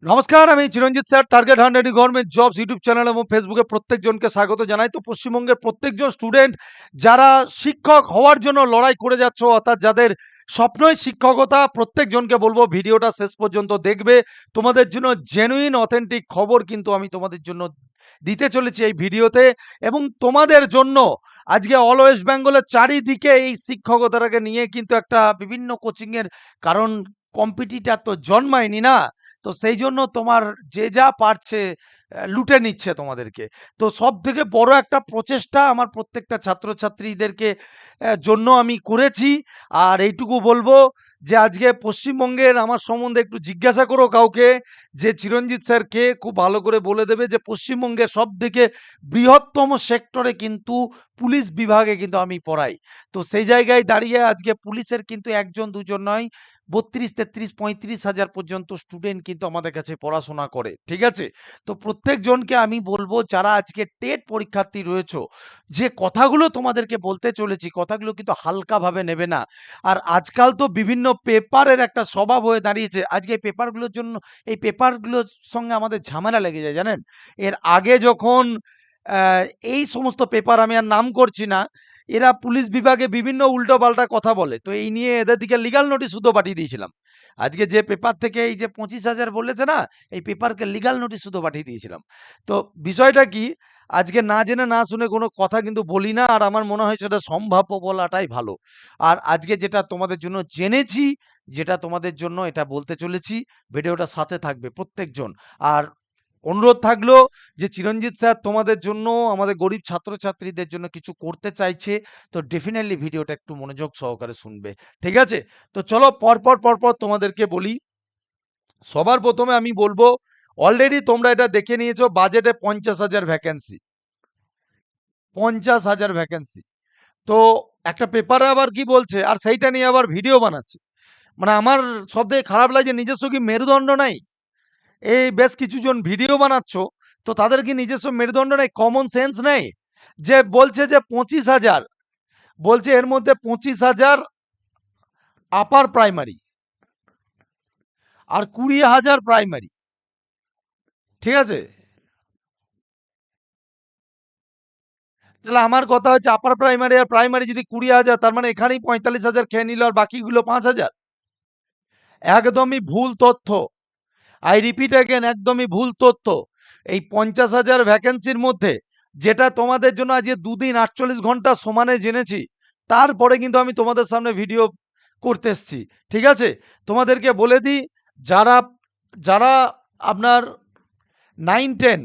নমস্কার, আমি Chiranjit sir. Target 100 government jobs YouTube channel এবং ফেসবুকে প্রত্যেকজনকে স্বাগত জানাই। তো পশ্চিমবঙ্গের প্রত্যেকজন স্টুডেন্ট যারা শিক্ষক হওয়ার জন্য লড়াই করে যাচ্ছ, অর্থাৎ যাদের স্বপ্নই শিক্ষকতা, প্রত্যেকজনকে বলবো ভিডিওটা শেষ পর্যন্ত দেখবে। তোমাদের জন্য জেনুইন অথেন্টিক খবর কিন্তু আমি তোমাদের জন্য দিতে চলেছি এই ভিডিওতে। এবং তোমাদের জন্য আজকে অল ওয়েস্ট বেঙ্গলের চারিদিকে এই শিক্ষকতাটাকে নিয়ে কিন্তু একটা বিভিন্ন কোচিংয়ের, কারণ কম্পিটিটার তো জন্মায়নি না। তো সেই জন্য তোমার যে যা পারছে লুটে নিচ্ছে তোমাদেরকে। তো সব থেকে বড় একটা প্রচেষ্টা আমার প্রত্যেকটা ছাত্রছাত্রীদেরকে জন্য আমি করেছি। আর এইটুকু বলবো যে আজকে পশ্চিমবঙ্গের আমার সম্বন্ধে একটু জিজ্ঞাসা করো কাউকে, যে চিরঞ্জিত স্যার কে, খুব ভালো করে বলে দেবে যে পশ্চিমবঙ্গের সব থেকে বৃহত্তম সেক্টরে কিন্তু পুলিশ বিভাগে কিন্তু আমি পড়াই। তো সেই জায়গায় দাঁড়িয়ে আজকে পুলিশের কিন্তু একজন দুজন নয়, 32, 33, 35,000 পর্যন্ত স্টুডেন্ট কিন্তু আমাদের কাছে পড়াশোনা করে। ঠিক আছে? তো প্রত্যেকজনকে আমি বলবো, যারা আজকে টেট পরীক্ষার্থী রয়েছো, যে কথাগুলো তোমাদেরকে বলতে চলেছি, কথাগুলো কিন্তু হালকাভাবে নেবে না। আর আজকাল তো বিভিন্ন পেপারের একটা স্বভাব হয়ে দাঁড়িয়েছে। আজকে এই পেপারগুলোর জন্য, এই পেপারগুলোর সঙ্গে আমাদের ঝামেলা লেগে যায়, জানেন? এর আগে যখন আ এই সমস্ত পেপার, আমি আর নাম করছি না, এরা পুলিশ বিভাগে বিভিন্ন উল্টোপাল্টা কথা বলে। তো এই নিয়ে এদের দিকে লিগ্যাল নোটিশ শুধু পাঠিয়ে দিয়েছিলাম। আজকে যে পেপার থেকে এই যে 25,000 বলেছে না, এই পেপারকে লিগ্যাল নোটিশ শুধু পাঠিয়ে দিয়েছিলাম। তো বিষয়টা কি, আজকে না জেনে না শুনে কোনো কথা কিন্তু বলি না। আর আমার মনে হয় সেটা সম্ভাব্য বলাটাই ভালো। আর আজকে যেটা তোমাদের জন্য জেনেছি, যেটা তোমাদের জন্য এটা বলতে চলেছি, ভিডিওটার সাথে থাকবে প্রত্যেকজন। আর অনুরোধ থাকলো যে চিরঞ্জিত স্যার তোমাদের জন্য, আমাদের গরিব ছাত্রছাত্রীদের জন্য কিছু করতে চাইছে। তো ডেফিনেটলি ভিডিওটা একটু মনোযোগ সহকারে শুনবে। ঠিক আছে? তো চলো পরপর তোমাদেরকে বলি। সবার প্রথমে আমি বলবো, অলরেডি তোমরা এটা দেখে নিয়েছো, বাজেটে 50,000 ভ্যাকেন্সি। 50,000 ভ্যাকেন্সি। তো একটা পেপারে আবার কি বলছে, আর সেইটা নিয়ে আবার ভিডিও বানাচ্ছে। মানে আমার সবথেকে খারাপ লাগছে, নিজস্ব কি মেরুদণ্ড নাই? এই বেশ কিছুজন ভিডিও বানাচ্ছ, তো তাদের কি নিজস্ব মেরুদণ্ড নেই, কমন সেন্স নেই? যে বলছে যে 25,000, বলছে এর মধ্যে 25,000 আপার প্রাইমারি আর 20,000 প্রাইমারি। ঠিক আছে? তাহলে আমার কথা হচ্ছে, আপার প্রাইমারি আর প্রাইমারি যদি 20,000, তার মানে এখানেই 45,000 খেয়ে নিল, আর বাকিগুলো 5,000। একদমই ভুল তথ্য। আই রিপিট অ্যাগেন, একদমই ভুল তথ্য। এই 50,000 ভ্যাকেন্সির মধ্যে, যেটা তোমাদের জন্য আজকে দুদিন 48 ঘন্টা সমানে জেনেছি, তারপরে কিন্তু আমি তোমাদের সামনে ভিডিও করতে এসছি। ঠিক আছে? তোমাদেরকে বলে দিই, যারা যারা আপনার 9, 10,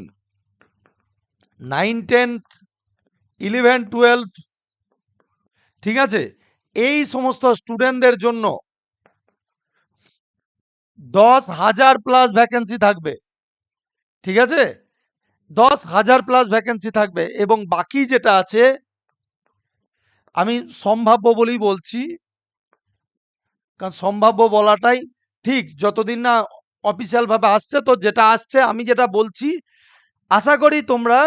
9, 10, 11, 12, ঠিক আছে, এই সমস্ত স্টুডেন্টদের জন্য 10,000 প্লাস ভ্যাকেন্সি থাকবে। ঠিক আছে? 10,000 প্লাস ভ্যাকেন্সি থাকবে। এবং বাকি যেটা আছে, আমি সম্ভাব্য বলেই বলছি, কারণ সম্ভাব্য বলাটাই ঠিক, যতদিন না অফিসিয়াল ভাবে আসছে। তো যেটা আসছে, আমি যেটা বলছি, আশা করি তোমরা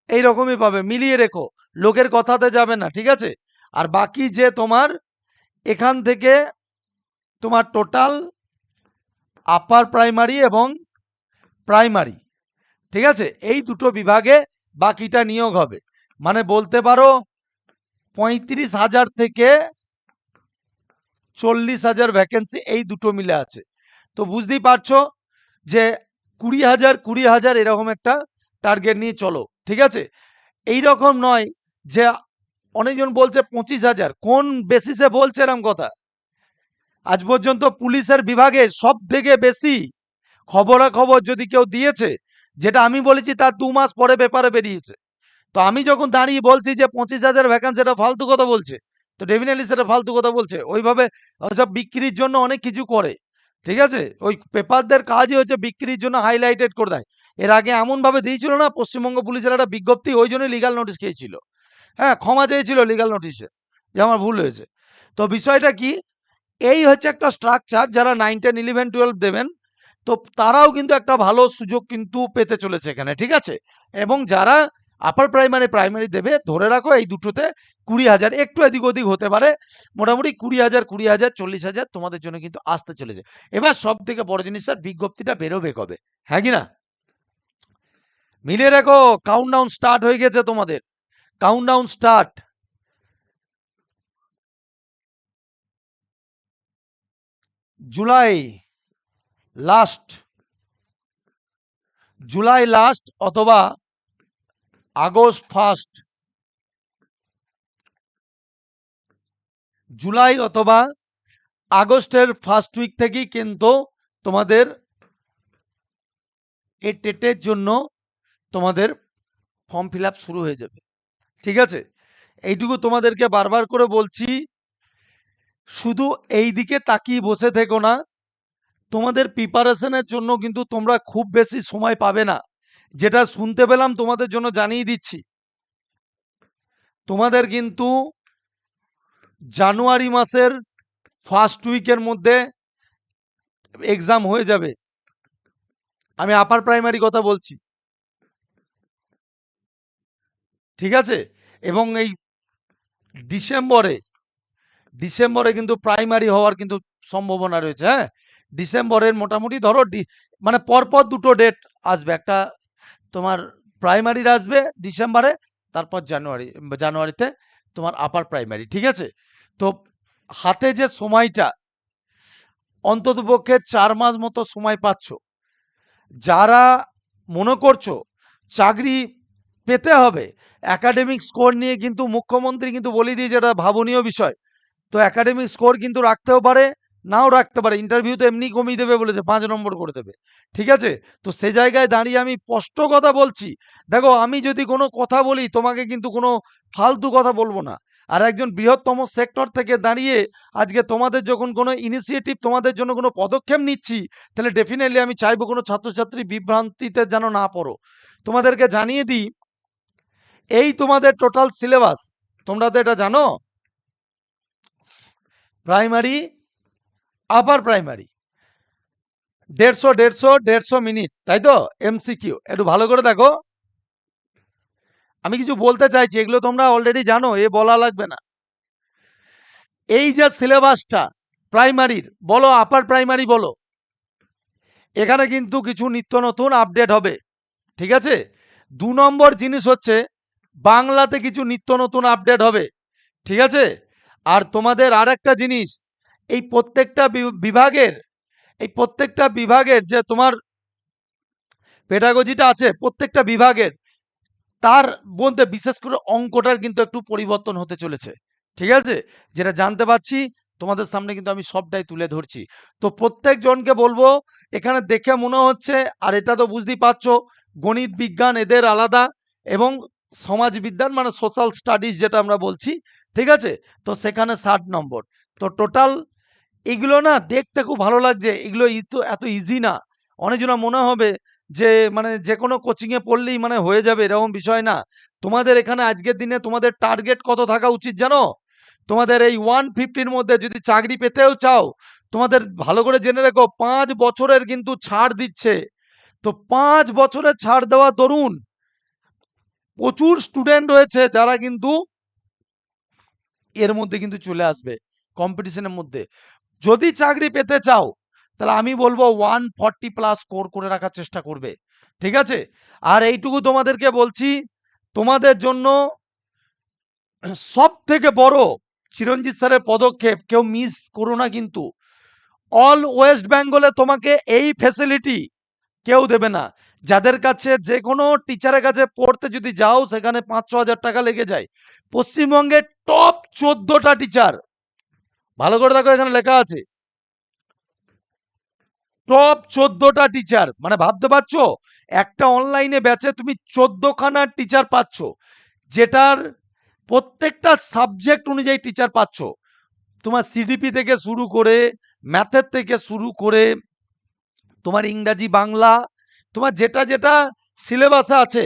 এইরকমই পাবে। মিলিয়ে রেখো, লোকের কথাতে যাবে না। ঠিক আছে? আর বাকি যে তোমার এখান থেকে তোমার টোটাল আপার প্রাইমারি এবং প্রাইমারি, ঠিক আছে, এই দুটো বিভাগে বাকিটা নিয়োগ হবে। মানে বলতে পারো 35,000 থেকে 40,000 ভ্যাকেন্সি এই দুটো মিলে আছে। তো বুঝতেই পারছো যে 20,000, 20,000 এরকম একটা টার্গেট নিয়ে চলো। ঠিক আছে? এই রকম নয় যে অনেকজন বলছে 25,000, কোন বেসিসে বলছে এরকম কথা? আজ পর্যন্ত পুলিশের বিভাগে সব থেকে বেশি খবরাখবর যদি কেউ দিয়েছে, যেটা আমি বলেছি, তার 2 মাস পরে পেপারে বেরিয়েছে। তো আমি যখন দাঁড়িয়ে বলছি যে 25,000 ভ্যাকেন্সি, এটা ফালতু কথা বলছে, তো ডেফিনেটলি সেটা ফালতু কথা বলছে। ওইভাবে সব বিক্রির জন্য অনেক কিছু করে। ঠিক আছে? ওই পেপারদের কাজই হচ্ছে বিক্রির জন্য হাইলাইটেড করে দেয়। এর আগে এমনভাবে দিয়েছিল না, পশ্চিমবঙ্গ পুলিশের একটা বিজ্ঞপ্তি, ওই জন্যই লিগাল নোটিশ খেয়েছিল। হ্যাঁ, ক্ষমা চেয়েছিল লিগাল নোটিশে, যে আমার ভুল হয়েছে। তো বিষয়টা কি, এই হচ্ছে একটা স্ট্রাকচার। যারা 9, 10, 11, 12 দেবেন, তো তারাও কিন্তু একটা ভালো সুযোগ কিন্তু পেতে চলেছে এখানে। ঠিক আছে? এবং যারা আপার প্রাইমারি প্রাইমারি দেবে, ধরে রাখো এই দুটোতে 20,000, একটু এদিক ওদিক হতে পারে, মোটামুটি 20,000, 20,000, 40,000 তোমাদের জন্য কিন্তু আসতে চলেছে। এবার সব থেকে বড় জিনিস স্যার, বিজ্ঞপ্তিটা বেরোবে কবে? হ্যাঁ কি না? মিলে রাখো, কাউন্টডাউন স্টার্ট হয়ে গেছে তোমাদের, countdown start. July last, July last অথবা আগস্ট ফার্স্ট, জুলাই অথবা আগস্টের ফার্স্ট উইক থেকেই কিন্তু তোমাদের এই টেটের জন্য তোমাদের ফর্ম ফিল আপ শুরু হয়ে যাবে। ঠিক আছে, এইটুকু তোমাদেরকে বারবার করে বলছি, শুধু এই দিকে তাকিয়ে বসে থেকো না, তোমাদের প্রিপারেশনের জন্য কিন্তু তোমরা খুব বেশি সময় পাবে না। যেটা শুনতে পেলাম তোমাদের জন্য জানিয়ে দিচ্ছি, তোমাদের কিন্তু জানুয়ারি মাসের ফার্স্ট উইকের মধ্যে এক্সাম হয়ে যাবে। আমি আপার প্রাইমারি কথা বলছি, ঠিক আছে? এবং এই ডিসেম্বরে, ডিসেম্বরে কিন্তু প্রাইমারি হওয়ার কিন্তু সম্ভাবনা রয়েছে। হ্যাঁ, ডিসেম্বরের মোটামুটি ধরো মানে পরপর দুটো ডেট আসবে, একটা তোমার প্রাইমারির আসবে ডিসেম্বরে, তারপর জানুয়ারিতে তোমার আপার প্রাইমারি। ঠিক আছে, তো হাতে যে সময়টা অন্ততপক্ষে 4 মাস মতো সময় পাচ্ছ, যারা মনে করছো চাকরি পেতে হবে, একাডেমিক স্কোর নিয়ে কিন্তু মুখ্যমন্ত্রী কিন্তু বলে দিয়েছে এটা ভাবনীয় বিষয়। তো একাডেমিক স্কোর কিন্তু রাখতেও পারে, নাও রাখতে পারে, ইন্টারভিউতে এমনি কমিয়ে দেবে বলেছে, 5 নম্বর করে দেবে। ঠিক আছে, তো সে জায়গায় দাঁড়িয়ে আমি স্পষ্ট কথা বলছি, দেখো আমি যদি কোনো কথা বলি তোমাকে কিন্তু কোনো ফালতু কথা বলবো না। আর একজন বৃহত্তম সেক্টর থেকে দাঁড়িয়ে আজকে তোমাদের যখন কোনো ইনিশিয়েটিভ, তোমাদের জন্য কোনো পদক্ষেপ নিচ্ছি, তাহলে ডেফিনেটলি আমি চাইবো কোনো ছাত্রছাত্রী বিভ্রান্তিতে যেন না পড়ো। তোমাদেরকে জানিয়ে দিই, এই তোমাদের টোটাল সিলেবাস, তোমরা তো এটা জানো, প্রাইমারি আপার প্রাইমারি 150 মিনিট, তাই তো? এমসিকিউ একটু ভালো করে দেখো, আমি কিছু বলতে চাইছি, এগুলো তোমরা অলরেডি জানো, এ বলা লাগবে না। এই যে সিলেবাসটা প্রাইমারির বলো, আপার প্রাইমারি বলো, এখানে কিন্তু কিছু নিত্য নতুন আপডেট হবে। ঠিক আছে, 2 নম্বর জিনিস হচ্ছে বাংলাতে কিছু নিত্য নতুন আপডেট হবে। ঠিক আছে, আর তোমাদের আর একটা জিনিস, এই প্রত্যেকটা বিভাগের, এই প্রত্যেকটা বিভাগের যে তোমার পেডাগজিটা আছে প্রত্যেকটা বিভাগের, তার মধ্যে বিশেষ করে অঙ্কটার কিন্তু একটু পরিবর্তন হতে চলেছে। ঠিক আছে, যেটা জানতে পারছি তোমাদের সামনে কিন্তু আমি সবটাই তুলে ধরছি। তো প্রত্যেকজনকে বলবো, এখানে দেখে মনে হচ্ছে, আর এটা তো বুঝতেই পারছো, গণিত বিজ্ঞান এদের আলাদা, এবং সমাজবিজ্ঞান মানে সোশ্যাল স্টাডিজ যেটা আমরা বলছি, ঠিক আছে, তো সেখানে 60 নম্বর। তো টোটাল এগুলো না দেখতে খুব ভালো লাগছে, এগুলো তো এত ইজি না। অনেকজনা মনে হবে যে মানে যে কোনো কোচিংয়ে পড়লেই মানে হয়ে যাবে, এরকম বিষয় না। তোমাদের এখানে আজকের দিনে তোমাদের টার্গেট কত থাকা উচিত জানো? তোমাদের এই 150-র মধ্যে যদি চাকরি পেতেও চাও, তোমাদের ভালো করে জেনে রেখো 5 বছরের কিন্তু ছাড় দিচ্ছে। তো 5 বছরের ছাড় দেওয়া দরুন প্রচুর স্টুডেন্ট রয়েছে যারা কিন্তু এর মধ্যে কিন্তু চলে আসবে কম্পিটিশনের মধ্যে। যদি চাকরি পেতে চাও, তাহলে আমি বলবো 140+ স্কোর করে রাখার চেষ্টা করবে। ঠিক আছে, আর এইটুকু তোমাদেরকে বলছি, তোমাদের জন্য সব থেকে বড় চিরঞ্জিত স্যারের পদক্ষেপ, কেউ মিস করো না কিন্তু। অল ওয়েস্ট বেঙ্গলে তোমাকে এই ফ্যাসিলিটি কেউ দেবে না। যাদের কাছে যে কোনো টিচারের কাছে পড়তে যদি যাও, সেখানে 5-6 হাজার টাকা লেগে যায়। পশ্চিমবঙ্গের টপ 14টা টিচার, ভালো করে দেখো এখানে লেখা আছে, টপ 14টা টিচার, মানে ভাবতে পারছো একটা অনলাইনে ব্যাচে তুমি 14খানা টিচার পাচ্ছ, যেটার প্রত্যেকটা সাবজেক্ট অনুযায়ী টিচার পাচ্ছ। তোমার সিডিপি থেকে শুরু করে, ম্যাথের থেকে শুরু করে, তোমার ইংরাজি বাংলা, তোমার যেটা যেটা সিলেবাসে আছে,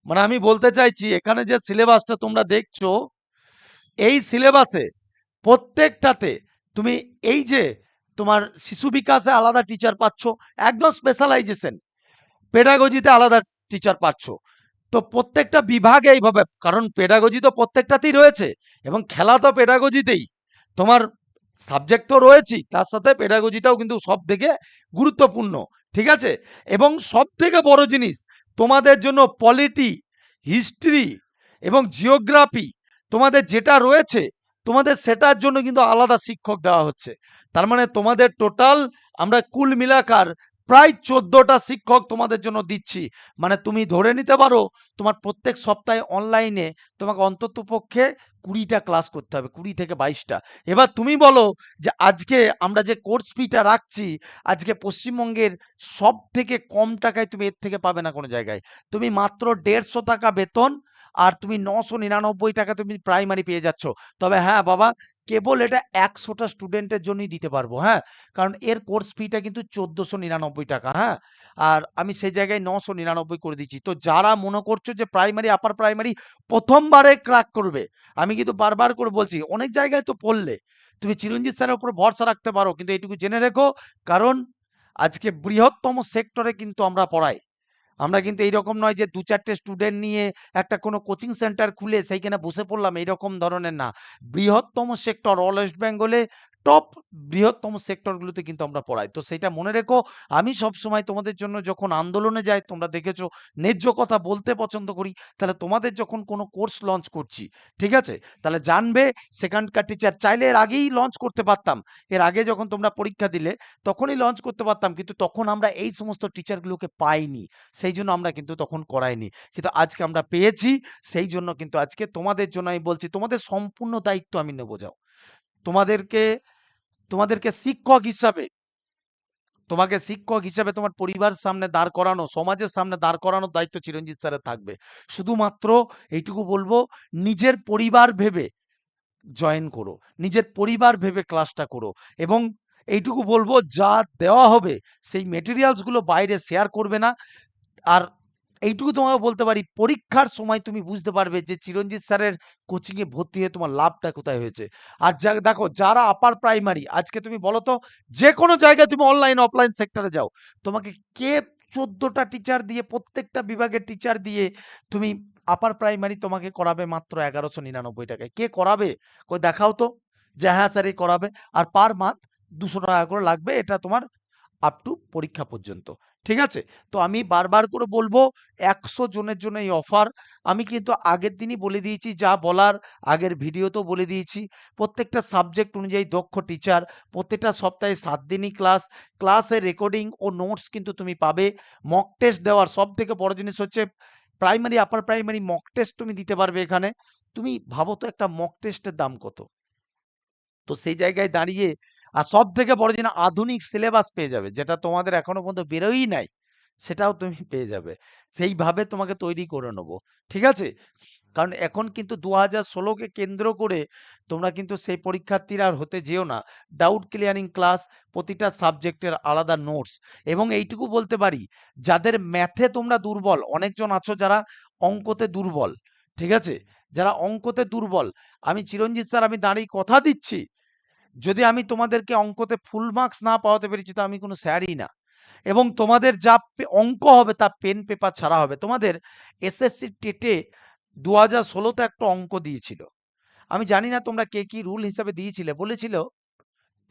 মানে আমি বলতে চাইছি এখানে যে সিলেবাসটা তোমরা দেখছো, এই সিলেবাসে প্রত্যেকটাতে তুমি এই যে তোমার শিশু বিকাশে আলাদা টিচার পাচ্ছ, একদম স্পেশালাইজেশন, পেডাগজিতে আলাদা টিচার পাচ্ছ, তো প্রত্যেকটা বিভাগে এইভাবে, কারণ পেডাগজি তো প্রত্যেকটাতেই রয়েছে এবং খেলা তো পেডাগজিতেই। তোমার সাবজেক্ট তো রয়েছেই, তার সাথে পেডাগজিটাও কিন্তু সবথেকে গুরুত্বপূর্ণ। ঠিক আছে? এবং সবথেকে বড় জিনিস তোমাদের জন্য পলিটি, হিস্ট্রি এবং জিওগ্রাফি তোমাদের যেটা রয়েছে, তোমাদের সেটার জন্য কিন্তু আলাদা শিক্ষক দেওয়া হচ্ছে। তার মানে তোমাদের টোটাল আমরা কুল মিলাকার প্রায় 14টা শিক্ষক তোমাদের জন্য দিচ্ছি। মানে তুমি ধরে নিতে পারো তোমার প্রত্যেক সপ্তাহে অনলাইনে তোমাকে অন্ততপক্ষে 20টা ক্লাস করতে হবে, 20 থেকে 22টা। এবার তুমি বলো যে আজকে আমরা যে কোর্স ফিটা রাখছি, আজকে পশ্চিমবঙ্গের সবথেকে কম টাকায় তুমি এর থেকে পাবে না কোনো জায়গায়। তুমি মাত্র 150 টাকা বেতন আর তুমি 999 টাকা তুমি প্রাইমারি পেয়ে যাচ্ছ। তবে হ্যাঁ বাবা, কেবল এটা 100টা স্টুডেন্টের জন্যই দিতে পারবো, হ্যাঁ? কারণ এর কোর্স ফিটা কিন্তু 1499 টাকা, হ্যাঁ? আর আমি সেই জায়গায় 999 করে দিচ্ছি। তো যারা মনে করছো যে প্রাইমারি, আপার প্রাইমারি ১ম বারে ক্র্যাক করবে, আমি কিন্তু বারবার করে বলছি, অনেক জায়গায় তো পড়লে তুমি চিরঞ্জিত স্যারের উপর ভরসা রাখতে পারো। কিন্তু এইটুকু জেনে রেখো, কারণ আজকে বৃহত্তম সেক্টরে কিন্তু আমরা পড়াই। আমরা কিন্তু এইরকম নয় যে ২-৪টে স্টুডেন্ট নিয়ে একটা কোনো কোচিং সেন্টার খুলে সেইখানে বসে পড়লাম, এইরকম ধরনের না। বৃহত্তম সেক্টর অল ওয়েস্ট বেঙ্গলে টপ বৃহত্তম সেক্টরগুলোতে কিন্তু আমরা পড়াই। তো সেইটা মনে রেখো, আমি সবসময় তোমাদের জন্য যখন আন্দোলনে যাই, তোমরা দেখেছো ন্যায্য কথা বলতে পছন্দ করি। তাহলে তোমাদের যখন কোনো কোর্স লঞ্চ করছি, ঠিক আছে? তাহলে জানবে সেখানকার টিচার চাইলে এর আগেই লঞ্চ করতে পারতাম। এর আগে যখন তোমরা পরীক্ষা দিলে তখনই লঞ্চ করতে পারতাম। কিন্তু তখন আমরা এই সমস্ত টিচারগুলোকে পাইনি। সেইজন্য আমরা কিন্তু তখন করাইনি। কিন্তু আজকে আমরা পেয়েছি, সেইজন্য কিন্তু আজকে তোমাদের জন্য আমি বলছি, তোমাদের সম্পূর্ণ দায়িত্ব আমি নেবো যাও। তোমাদেরকে তোমাদেরকে শিক্ষক হিসাবে, তোমাকে শিক্ষক হিসাবে তোমার পরিবারের সামনে দাঁড় করানো, সমাজের সামনে দাঁড় করানোর দায়িত্ব চিরঞ্জিত স্যারের থাকবে। শুধুমাত্র এইটুকু বলবো, নিজের পরিবার ভেবে জয়েন করো। নিজের পরিবার ভেবে ক্লাসটা করো এবং এইটুকু বলবো, যা দেওয়া হবে সেই মেটেরিয়ালস গুলো বাইরে শেয়ার করবে না। আর এইটুকু তোমাকে বলতে পারি, পরীক্ষার সময় তুমি বুঝতে পারবে যে চিরঞ্জিত স্যারের কোচিং এ ভর্তি হয়ে তোমার লাভটা কোথায় হয়েছে। আর দেখো, যারা আপার প্রাইমারি, আজকে তুমি বলো তো, যে কোনো জায়গায় তুমি অনলাইন অফলাইন সেক্টরে যাও, তোমাকে কে 14টা টিচার দিয়ে, প্রত্যেকটা বিভাগের টিচার দিয়ে তুমি আপার প্রাইমারি তোমাকে করাবে মাত্র 1199 টাকায়? কে করাবে? কই দেখাও তো যে হ্যাঁ স্যার এই করাবে। আর পার মান্থ 200 টাকা করে লাগবে, এটা তোমার আপ টু পরীক্ষা পর্যন্ত। ঠিক আছে? তো আমি বারবার করে বলবো, ১০০ জনের জন্য এই অফার। আমি কিন্তু আগের দিনই বলে দিয়েছি, যা বলার আগের ভিডিওতেও বলে দিয়েছি। প্রত্যেকটা সাবজেক্ট অনুযায়ী দক্ষ টিচার, প্রত্যেকটা সপ্তাহে ৭ দিনই ক্লাস, ক্লাসের রেকর্ডিং ও নোটস কিন্তু তুমি পাবে। মক টেস্ট দেওয়ার সবথেকে বড় জিনিস হচ্ছে primary, upper primary mock test তুমি দিতে পারবে এখানে। তুমি ভাবো তো একটা মক টেস্টের দাম কত? তো সেই জায়গায় দাঁড়িয়ে, আর সবথেকে বড় জিনিস, আধুনিক সিলেবাস পেয়ে যাবে, যেটা তোমাদের এখনো পর্যন্ত বেরোয়ই নাই, সেটাও তুমি পেয়ে যাবে। সেইভাবে তোমাকে তৈরি করে নেবো। ঠিক আছে? কারণ এখন কিন্তু ২০১৬ কে কেন্দ্র করে তোমরা কিন্তু সেই পরীক্ষার্থীরা আর হতে যেও না। ডাউট ক্লিয়ারিং ক্লাস, প্রতিটা সাবজেক্টের আলাদা নোটস। এবং এইটুকু বলতে পারি, যাদের ম্যাথে তোমরা দুর্বল, অনেকজন আছো যারা অঙ্কতে দুর্বল, ঠিক আছে? যারা অঙ্কতে দুর্বল, আমি চিরঞ্জিত স্যার, আমি দাঁড়িয়ে কথা দিচ্ছি, যদি আমি তোমাদেরকে অঙ্কতে ফুল মার্কস না পাওয়াতে পেরেছি, তো আমি কোনো স্যারই না। এবং তোমাদের যা অঙ্ক হবে তা পেন পেপার ছাড়া হবে। তোমাদের এসএসসি টেটে ২০১৬ তে একটা অঙ্ক দিয়েছিল। আমি জানি না তোমরা কে কি রুল হিসাবে দিয়েছিলে। বলেছিল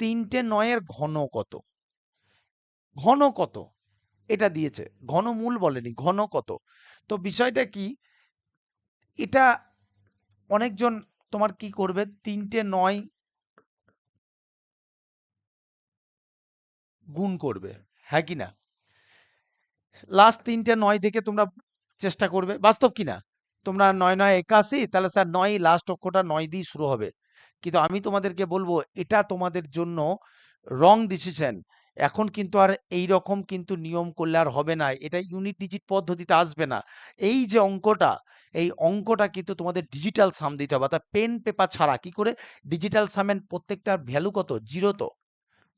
৩টে ৯ এর ঘন কত? ঘন কত? এটা দিয়েছে। ঘনমূল বলেনি, ঘন কত? তো বিষয়টা কি? এটা অনেকজন তোমার কি করবে, ৩টে ৯ গুণ করবে। হ্যাঁ কি না? লাস্ট ৩টে ৯ দেখে তোমরা চেষ্টা করবে। বাস্তব কিনা? তোমরা ৯, ৯ ৮১, তাহলে স্যার ৯ লাস্ট অক্ষরটা ৯ দিয়েই শুরু হবে। কিন্তু আমি তোমাদেরকে বলব, এটা তোমাদের জন্য রং ডিসিশন। এখন কিন্তু আর এইরকম কিন্তু নিয়ম করলে আর হবে না। এটা ইউনিট ডিজিট পদ্ধতিতে আসবে না। এই যে অঙ্কটা, এই অঙ্কটা কিন্তু তোমাদের ডিজিটাল সাম দিতে হবে। অর্থাৎ পেন পেপার ছাড়া। কি করে? ডিজিটাল সামের প্রত্যেকটার ভ্যালু কত? 0 তো।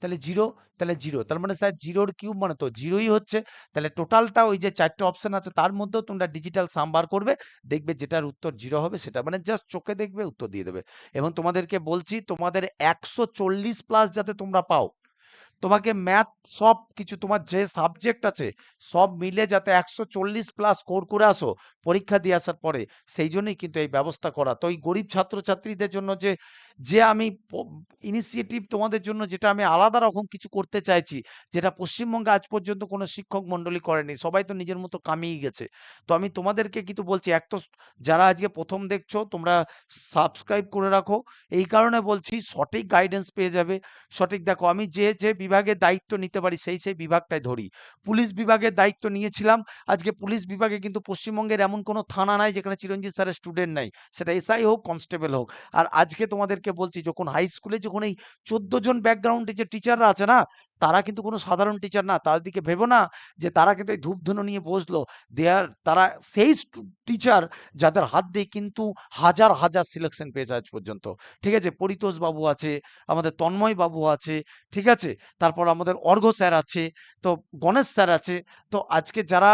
তাহলে 0, তাহলে 0। তার মানে স্যার 0 এর কিউব মানে তো 0 ই হচ্ছে। তাহলে টোটালটা, ওই যে ৪ টে অপশন আছে তার মধ্যেও তোমরা ডিজিটাল সাম বার করবে। দেখবে যেটার উত্তর 0 হবে সেটা, মানে জাস্ট চোখে দেখবে, উত্তর দিয়ে দেবে। এবং তোমাদেরকে বলছি, তোমাদের ১৪০ প্লাস যাতে তোমরা পাও, তোমাকে ম্যাথ সব কিছু তোমার যে সাবজেক্ট আছে সব মিলে যাতে 140+ স্কোর করে আসো পরীক্ষা দিয়ে আসার পরে, সেই জন্যই কিন্তু এই ব্যবস্থা করা। তো এই গরিব ছাত্রছাত্রীদের জন্য যে যে আমি ইনিশিয়েটিভ তোমাদের জন্য যেটা আমি আলাদা রকম কিছু করতে চাইছি, যেটা পশ্চিমবঙ্গে আজ পর্যন্ত কোনো শিক্ষক মন্ডলী করেনি, সবাই তো নিজের মতো কামিয়ে গেছে। তো আমি তোমাদেরকে কিন্তু বলছি, এক তো যারা আজকে প্রথম দেখছো তোমরা সাবস্ক্রাইব করে রাখো, এই কারণে বলছি সঠিক গাইডেন্স পেয়ে যাবে। সঠিক দেখো, আমি যে যে বিভাগের দায়িত্ব নিতে পারি সেই সেই বিভাগটাই ধরি। পুলিশ বিভাগের দায়িত্ব নিয়েছিলাম, আজকে পুলিশ বিভাগে কিন্তু পশ্চিমবঙ্গের এমন কোনো থানা নাই যেখানে চিরঞ্জিত স্যারের স্টুডেন্ট নাই, সেটা এসআই হোক কনস্টেবল হোক। আর আজকে তোমাদেরকে বলছি, যখন হাই স্কুলে যখন এই 14 জন ব্যাকগ্রাউন্ডে যে টিচাররা আছে না, তারা কিন্তু কোনো সাধারণ টিচার না। তার দিকে ভেবো না যে তারা কিন্তু এই ধূপধুনো নিয়ে বসলো। তারা সেই টিচার যাদের হাত দিয়ে কিন্তু হাজার হাজার সিলেকশন পেয়েছে আজ পর্যন্ত। ঠিক আছে, পরিতোষ বাবু আছে, আমাদের তন্ময় বাবু আছে, ঠিক আছে, তারপর আমাদের অর্ঘ্য স্যার আছে, তো গণেশ স্যার আছে। তো আজকে যারা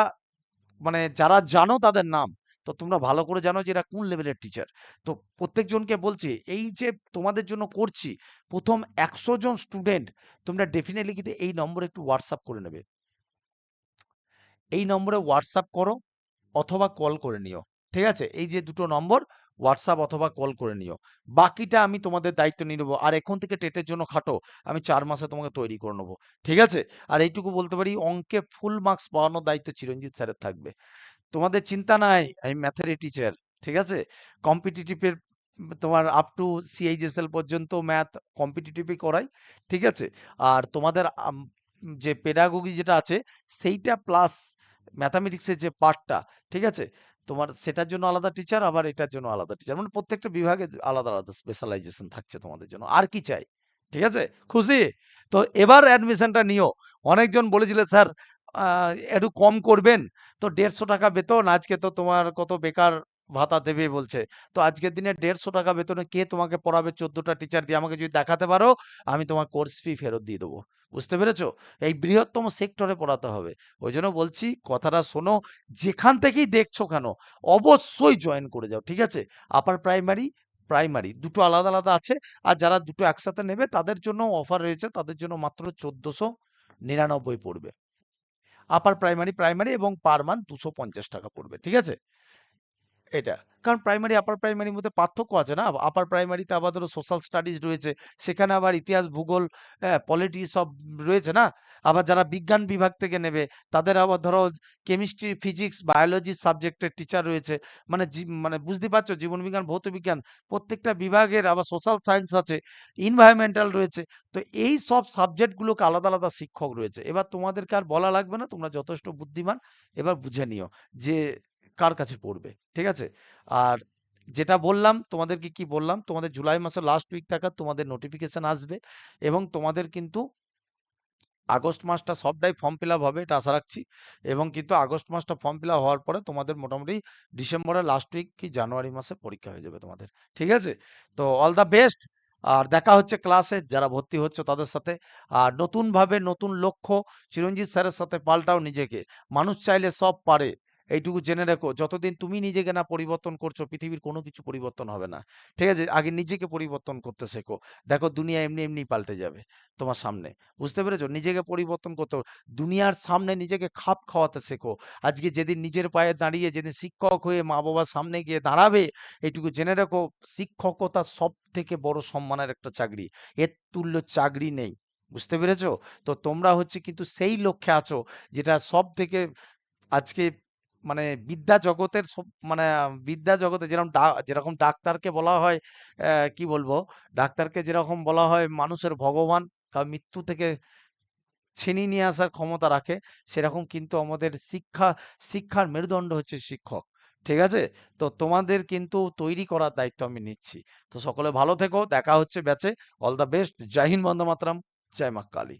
মানে যারা জানো তাদের নাম, তো তোমরা ভালো করে জানো যে এরা কোন লেভেলের টিচার। তো প্রত্যেকজনকে বলছি, এই যে তোমাদের জন্য করছি, প্রথম 100 জন স্টুডেন্ট তোমরা ডেফিনেটলি কিন্তু এই নম্বরে একটু হোয়াটসঅ্যাপ করে নেবে। এই নম্বরে হোয়াটসঅ্যাপ করো অথবা কল করে নিও। ঠিক আছে, এই যে দুটো নম্বর, হোয়াটসঅ্যাপ অথবা কল করে নিও। বাকিটা আমি তোমাদের দায়িত্ব নিয়ে নেবো। আর এখন থেকে টেটের জন্য খাটো, আমি 4 মাসে তোমাকে তৈরি করে নেবো। ঠিক আছে, আর এইটুকু বলতে পারি, অঙ্কে ফুল মার্কস পাওয়ানোর দায়িত্ব চিরঞ্জিত স্যারের থাকবে। তোমাদের চিন্তা নাই, আমি ম্যাথের টিচার। ঠিক আছে, কম্পিটিটিভের তোমার আপ টু সিএইচএসএল পর্যন্ত ম্যাথ কম্পিটিটিভই করাই। ঠিক আছে, আর তোমাদের যে পেডাগোগি যেটা আছে সেইটা প্লাস ম্যাথামেটিক্সের যে পার্টটা, ঠিক আছে, তোমার সেটার জন্য আলাদা টিচার, আবার এটার জন্য আলাদা টিচার, মানে প্রত্যেকটা বিভাগে আলাদা আলাদা স্পেশালাইজেশন থাকছে তোমাদের জন্য। আর কি চাই? ঠিক আছে, খুশি? তো এবার অ্যাডমিশনটা নিও। অনেকজন বলেছিল স্যার একটু কম করবেন, তো 150 টাকা বেতন, আজকে তো তোমার কত বেকার ভাতা দেবে বলছে। তো আজকের দিনে 150 টাকা বেতনে কে তোমাকে পড়াবে? 14টা টিচার দিয়ে আমাকে যদি দেখাতে পারো, আমি তোমার কোর্স ফি ফেরত দিয়ে দেবো। বুঝতে পেরেছো? এই বৃহত্তম সেক্টরে পড়াতে হবে। ওই জন্য বলছি, কথাটা শোনো, যেখান থেকেই দেখছো কেন অবশ্যই জয়েন করে যাও। ঠিক আছে, আপার প্রাইমারি প্রাইমারি দুটো আলাদা আলাদা আছে। আর যারা দুটো একসাথে নেবে তাদের জন্য অফার রয়েছে, তাদের জন্য মাত্র 1499 পড়বে। আপার প্রাইমারি প্রাইমারি এবং পার মান্থ 250 টাকা পড়বে। ঠিক আছে, এটা কারণ প্রাইমারি আপার প্রাইমারির মধ্যে পার্থক্য আছে না। আপার প্রাইমারিতে আবার ধরো সোশ্যাল স্টাডিজ রয়েছে, সেখানে আবার ইতিহাস ভূগোল পলিটি সব রয়েছে না। আবার যারা বিজ্ঞান বিভাগ থেকে নেবে তাদের আবার ধরো কেমিস্ট্রি ফিজিক্স বায়োলজি সাবজেক্টের টিচার রয়েছে। মানে মানে বুঝতে পারছো, জীবন বিজ্ঞান ভৌত বিজ্ঞান প্রত্যেকটা বিভাগের, আবার সোশ্যাল সায়েন্স আছে, ইনভায়রনমেন্টাল রয়েছে। তো এই সব সাবজেক্টগুলোকে আলাদা আলাদা শিক্ষক রয়েছে। এবার তোমাদেরকে আর বলা লাগবে না, তোমরা যথেষ্ট বুদ্ধিমান, এবার বুঝে নিও যে কার কাছে পড়বে। ঠিক আছে, আর যেটা বললাম তোমাদেরকে, কি বললাম, তোমাদের জুলাই মাসের লাস্ট উইক থাকা তোমাদের নোটিফিকেশন আসবে, এবং তোমাদের কিন্তু আগস্ট মাসটা সবটাই ফর্ম ফিল আপ হবে, এটা আশা রাখছি। এবং কিন্তু আগস্ট মাসটা ফর্ম ফিল আপ হওয়ার পরে তোমাদের মোটামুটি ডিসেম্বরের লাস্ট উইক কি জানুয়ারি মাসে পরীক্ষা হয়ে যাবে তোমাদের। ঠিক আছে, তো অল দ্য বেস্ট। আর দেখা হচ্ছে ক্লাসে, যারা ভর্তি হচ্ছে তাদের সাথে। আর নতুন ভাবে নতুন লক্ষ্য, চিরঞ্জিত স্যারের সাথে পাল্টাও নিজেকে। মানুষ চাইলে সব পারে, এইটুকু জেনে রেখো। যতদিন তুমি নিজেকে না পরিবর্তন করছো, পৃথিবীর কোনো কিছু পরিবর্তন হবে না। ঠিক আছে, আগে নিজেকে পরিবর্তন করতে শেখো। দেখো দুনিয়া এমনি এমনি পাল্টে যাবে তোমার সামনে। বুঝতে পেরেছো? নিজেকে পরিবর্তন করতে হবে। দুনিয়ার সামনে নিজেকে খাপ খাওয়াতে শেখো। আজকে যেদিন নিজের পায়ে দাঁড়িয়ে, যেদিন শিক্ষক হয়ে মা বাবার সামনে গিয়ে দাঁড়াবে, এইটুকু জেনে রাখো, শিক্ষকতা সব থেকে বড় সম্মানের একটা চাকরি। এর তুল্য চাকরি নেই। বুঝতে পেরেছো? তো তোমরা হচ্ছে কিন্তু সেই লক্ষ্যে আছো, যেটা সব থেকে আজকে মানে বিদ্যা জগতের মানে বিদ্যা জগতে যেরকম ডাক্তারকে বলা হয়, কি বলবো, ডাক্তারকে যেরকম বলা হয় মানুষের ভগবান, কারণ মৃত্যু থেকে ছিনিয়ে নিয়ে আসার ক্ষমতা রাখে, সেরকম কিন্তু আমাদের শিক্ষার মেরুদণ্ড হচ্ছে শিক্ষক। ঠিক আছে, তো তোমাদের কিন্তু তৈরি করার দায়িত্ব আমি নিচ্ছি। তো সকলে ভালো থেকো, দেখা হচ্ছে ব্যাচে। All the best. জয় হিন্দ, বন্দে মাতরম, জয় মা কালী।